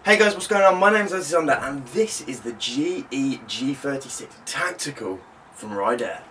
Hey guys, what's going on? My name's Ltzonda and this is the GE G36 Tactical from Rydair.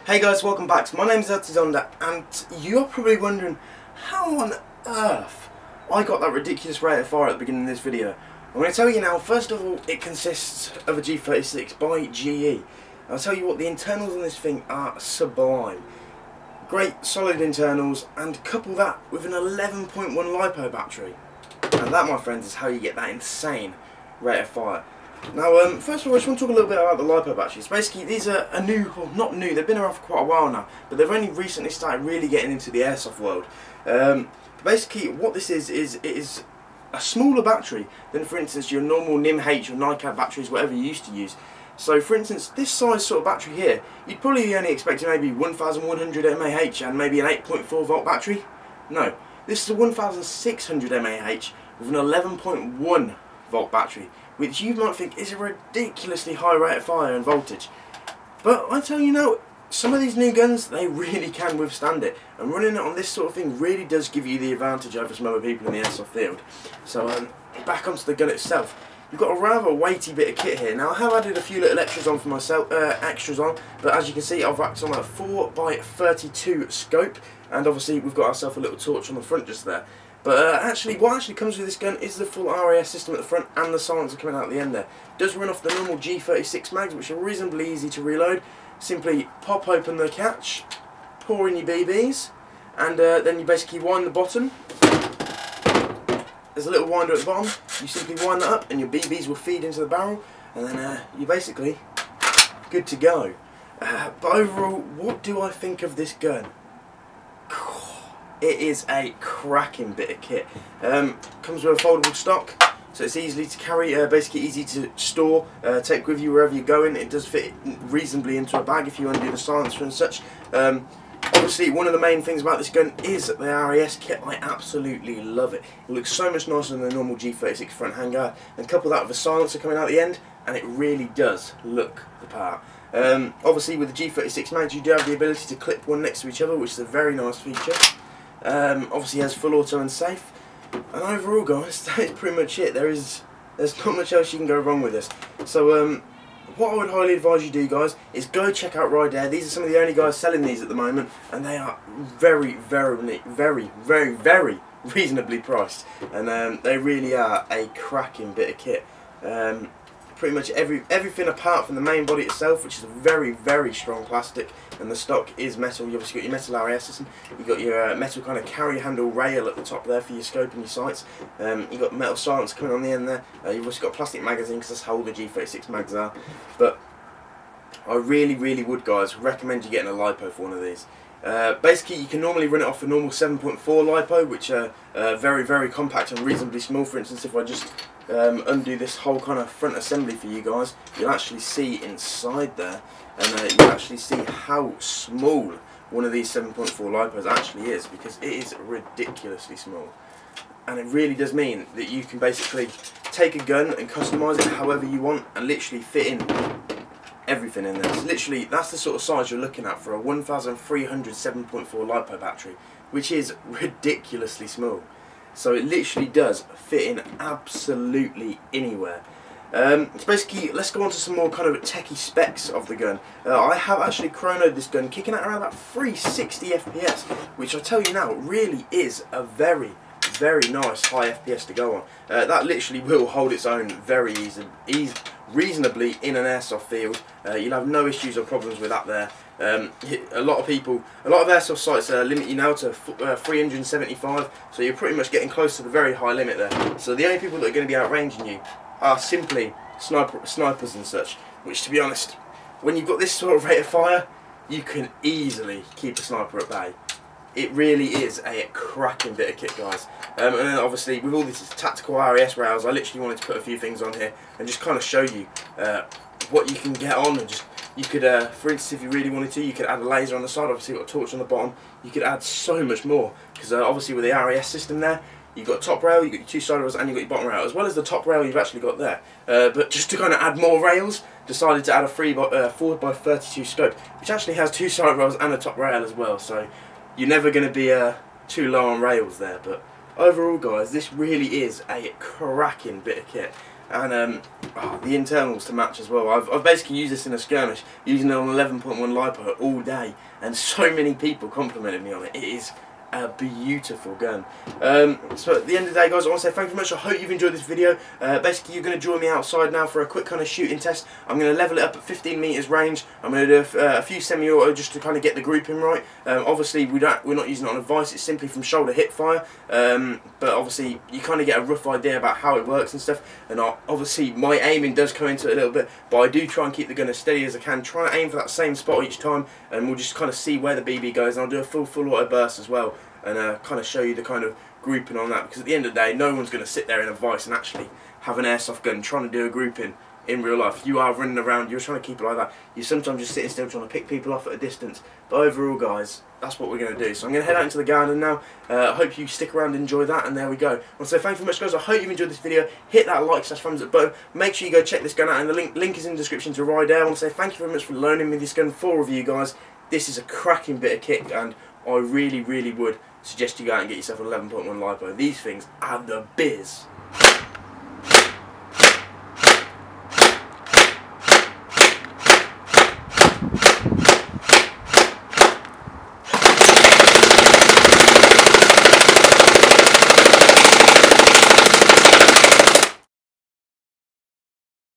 Hey guys, welcome back. My name's Ltzonda and you're probably wondering how on earth I got that ridiculous rate of fire at the beginning of this video. I'm going to tell you now. First of all, it consists of a G36 by GE. I'll tell you what, the internals on this thing are sublime. Great solid internals, and couple that with an 11.1 LiPo battery. And that, my friends, is how you get that insane rate of fire. Now, first of all, I just want to talk a little bit about the LiPo batteries. Basically, these are a new, well, not new, they've been around for quite a while now, but they've only recently started really getting into the airsoft world. Basically, what this is a smaller battery than, for instance, your normal NIMH or NiCad batteries, whatever you used to use. So, for instance, this size sort of battery here, you'd probably be only expecting maybe 1100 mAh and maybe an 8.4 volt battery. No, this is a 1600 mAh with an 11.1 volt battery, which you might think is a ridiculously high rate of fire and voltage. But I tell you now, some of these new guns, they really can withstand it, and running it on this sort of thing really does give you the advantage over some other people in the airsoft field. So back onto the gun itself, you've got a rather weighty bit of kit here. Now I have added a few little extras on for myself, but as you can see, I've racked on a 4x32 scope, and obviously we've got ourselves a little torch on the front just there. But what actually comes with this gun is the full RAS system at the front and the silencer coming out the end there. It does run off the normal G36 mags, which are reasonably easy to reload. Simply pop open the catch, pour in your BBs, and then you basically wind the bottom. There's a little winder at the bottom. You simply wind that up and your BBs will feed into the barrel, and then you're basically good to go. But overall, what do I think of this gun? It is a cracking bit of kit. Comes with a foldable stock, so it's easily to carry, basically easy to store, take with you wherever you're going. It does fit reasonably into a bag if you undo the silencer and such. Obviously, one of the main things about this gun is the RAS kit. I absolutely love it. It looks so much nicer than the normal G36 front handguard, and couple that with a silencer coming out the end, and it really does look the part. Obviously, with the G36 mags, you do have the ability to clip one next to each other, which is a very nice feature. Obviously, it has full auto and safe. And overall, guys, that is pretty much it. There's not much else you can go wrong with this. So, what I would highly advise you do, guys, is go check out Rydair. These are some of the only guys selling these at the moment, and they are very, very, very, very, very reasonably priced. And they really are a cracking bit of kit. Pretty much everything apart from the main body itself, which is a very, very strong plastic, and the stock is metal. You obviously got your metal RAS system, you've got your metal kind of carry handle rail at the top there for your scope and your sights. You've got metal silencer coming on the end there. You've also got a plastic magazine, because that's how all the G36 mags are. But I really, really would, guys, recommend you getting a LiPo for one of these. Basically, you can normally run it off a normal 7.4 LiPo, which are very, very compact and reasonably small. For instance, if I just undo this whole kind of front assembly for you guys, you'll actually see inside there, and you'll actually see how small one of these 7.4 LiPos actually is, because it is ridiculously small. And it really does mean that you can basically take a gun and customise it however you want, and literally fit in everything in there. So literally, that's the sort of size you're looking at for a 1300 7.4 LiPo battery, which is ridiculously small. So it literally does fit in absolutely anywhere. It's basically, let's go on to some more kind of techie specs of the gun. I have actually chronoed this gun, kicking at around about 360 FPS, which I tell you now really is a very, very nice high FPS to go on. That literally will hold its own very reasonably in an airsoft field. You'll have no issues or problems with that there. A lot of airsoft sites limit you now to 375, so you're pretty much getting close to the very high limit there. So the only people that are going to be outranging you are simply snipers and such, which, to be honest, when you've got this sort of rate of fire, you can easily keep a sniper at bay. It really is a cracking bit of kit, guys. And then obviously, with all these tactical RAS rails, I literally wanted to put a few things on here and just kind of show you what you can get on. And just, you could, for instance, if you really wanted to, you could add a laser on the side. Obviously, you've got a torch on the bottom. You could add so much more, because obviously with the RAS system there, you've got top rail, you've got your two side rails, and you've got your bottom rail. As well as the top rail you've actually got there. But just to kind of add more rails, decided to add a 4x32 scope, which actually has 2 side rails and a top rail as well, so you're never going to be too low on rails there. But overall, guys, this really is a cracking bit of kit. And the internals to match as well. I've basically used this in a skirmish, using it on 11.1 LiPo all day, and so many people complimented me on it. It is a beautiful gun. So at the end of the day, guys, I want to say thank you very much. I hope you've enjoyed this video. Basically, you're going to join me outside now for a quick kind of shooting test. I'm going to level it up at 15 meters range. I'm going to do a few semi-auto just to kind of get the grouping right. Obviously, we're not using it on a vice. It's simply from shoulder hip fire. But obviously, you kind of get a rough idea about how it works and stuff. And obviously, my aiming does come into it a little bit, but I do try and keep the gun as steady as I can. Try and aim for that same spot each time, and we'll just kind of see where the BB goes. And I'll do a full auto burst as well, and kind of show you the kind of grouping on that, because at the end of the day, no one's going to sit there in a vice and actually have an airsoft gun trying to do a grouping in real life. You are running around, you're trying to keep it like that. You're sometimes just sitting still trying to pick people off at a distance. But overall, guys, that's what we're going to do. So I'm going to head out into the garden now. I hope you stick around and enjoy that, and there we go. I want to say thank you very much, guys. I hope you've enjoyed this video. Hit that like/thumbs up button. Make sure you go check this gun out, and the link is in the description to Rydair. I want to say thank you very much for loaning me this gun for review, guys. This is a cracking bit of kit, and I really would suggest you go out and get yourself an 11.1 LiPo. These things are the biz.